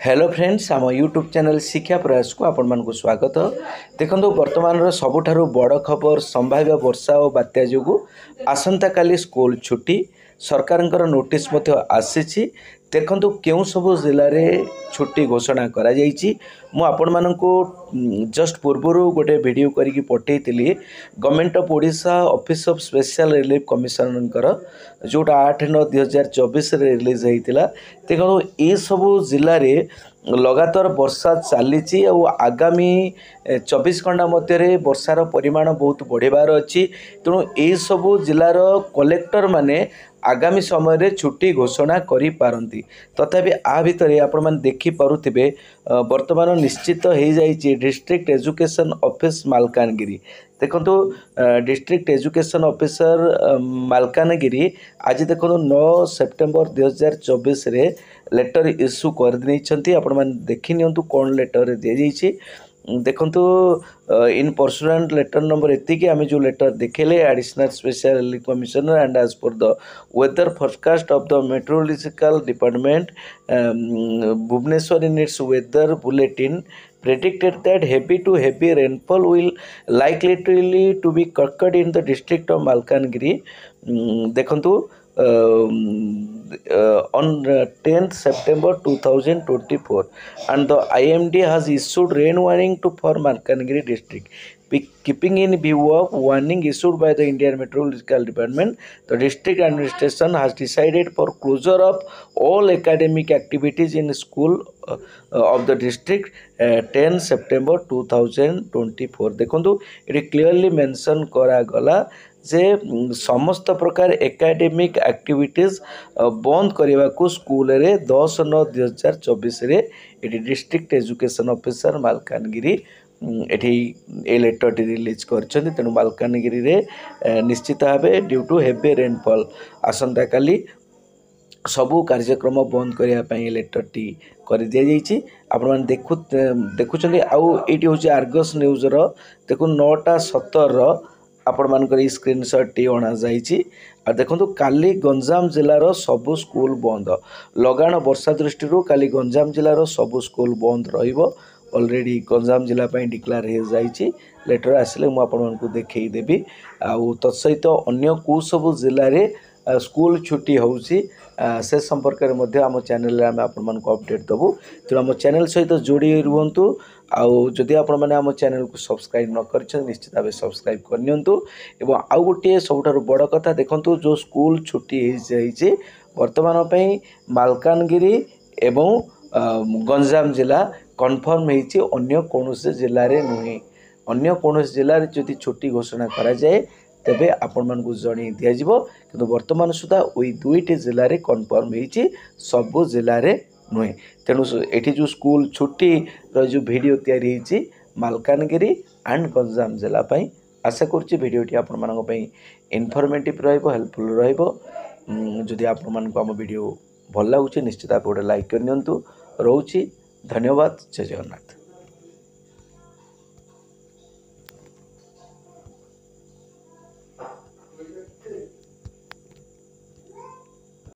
Hello friends आम YouTube channel शिक्षा प्रयास को आपण मानक स्वागत। देखो बर्तमान सबुठारु बड़ खबर संभाव्य वर्षा और बात्या जो आसंता काली स्कूल छुट्टी सरकार नोटिस आसी। देखो क्यों सब जिले में छुट्टी घोषणा करा जाइछि। मु आपण मानकु जस्ट पूर्वर गोटे वीडियो करिकी पठेइतिली government of Odisha office of special relief commissioner जोटा 8/9/2024 रिलीज होता। देखो ये सब जिले में लगातार वर्षा चली आगामी 24 घंटा मध्य वर्षार परिमाण बहुत बढ़िबार अच्छी। तेणु यह सब जिलार कलेक्टर माने आगामी समय छुट्टी घोषणा करि पारंती। तथापि आ भितर आपण माने देखि पारुथिबे वर्तमान निश्चित हो जाइए डिस्ट्रिक्ट एजुकेशन ऑफिस मालकानगिरी। देखो डिस्ट्रिक्ट एजुकेशन ऑफिसर मालकानगिरी आज देखो 9 सेप्टेम्बर 2024 लेटर इश्यू कर आपण माने देखि नियंतु कौन लेटर दि जाइए। देखो इन पर्सुनेंट लेटर नंबर एति आम जो लेटर देखेले additional special relief commissioner and as per the weather forecast of the meteorological department Bhubaneswar in its weather bulletin predicted that heavy to heavy rainfall will likely to be occurred in the district of Malkangiri. देखंतु on 10th September 2024 and the IMD has issued rain warning for Malkangiri district. Keeping in view of warning issued by the Indian Meteorological Department, the district administration has decided for closure of all academic activities in school of the district 10 September 2024. देखो ये clearly mention करा गला जे समस्त प्रकार academic activities बंद करने को school रे 10/9/2024 ये डिस्ट्रिक्ट एजुकेशन ऑफिसर मालकानगिरी एठी ए लेटर टी रिलीज करछन। तेणु मालकानगिरी रे निश्चित भाव ड्यू टू हेवी रेनफॉल आसंता काली सबू कार्यक्रम बंद करने लेटर टी कर दि जाइए। आपण देखुं आउ ये हूँ आर्गस न्यूज देखो 9:17 आपण मानकर स्क्रीनशॉट टी अणा जाइए। आ देखो काली गंजाम जिलार सबू स्कूल बंद लगाण वर्षा दृष्टि काली गंजाम जिलार सबू स्कूल बंद रहिबो। ऑलरेडी गंजाम जिला डिक्लेयर हो जाइए। लेटर आसिले मु आपको देखईदेवी। आउ तत्सहित अन्य को सब जिले में स्कूल छुट्टी होउची से संपर्क में आम चैनल आम अपडेट देवु। तेणु आम चैनल सहित जोड़ी रुहतु। आदि आपण मैंने आम चैनल को सब्सक्राइब न कर निश्चित भाव सब्सक्राइब करनियंतु। एवं आउ गोटे सबुठारु बड़ कथा देखंतु जो स्कूल छुट्टी हो वर्तमान मालकानगिरी एवं गंजाम जिला कन्फर्म होती अन्य कौन जिले में नुहे। अन्य कौन जिले में जदि छुट्टी घोषणा करा जाए तेबे आपण मानकु जणी दिया जिवो। किंतु वर्तमान सुधा ओई दुईटी जिले में कन्फर्म होती सबु जिले में नुहे। तेणु एठी जो स्कूल छुट्टी जो वीडियो तैयारी होती मालकानगिरी एंड गंजाम जिला पाई आशा करुच्ची भिडियोटी आपण मानक पई इनफॉर्मेटिव रहिबो हेल्पफुल रहिबो। जदि आपण मानकु आम वीडियो भल लागुची निश्चित आप गोटे लाइक करनियंतु। रोची धन्यवाद। जय जगन्नाथ।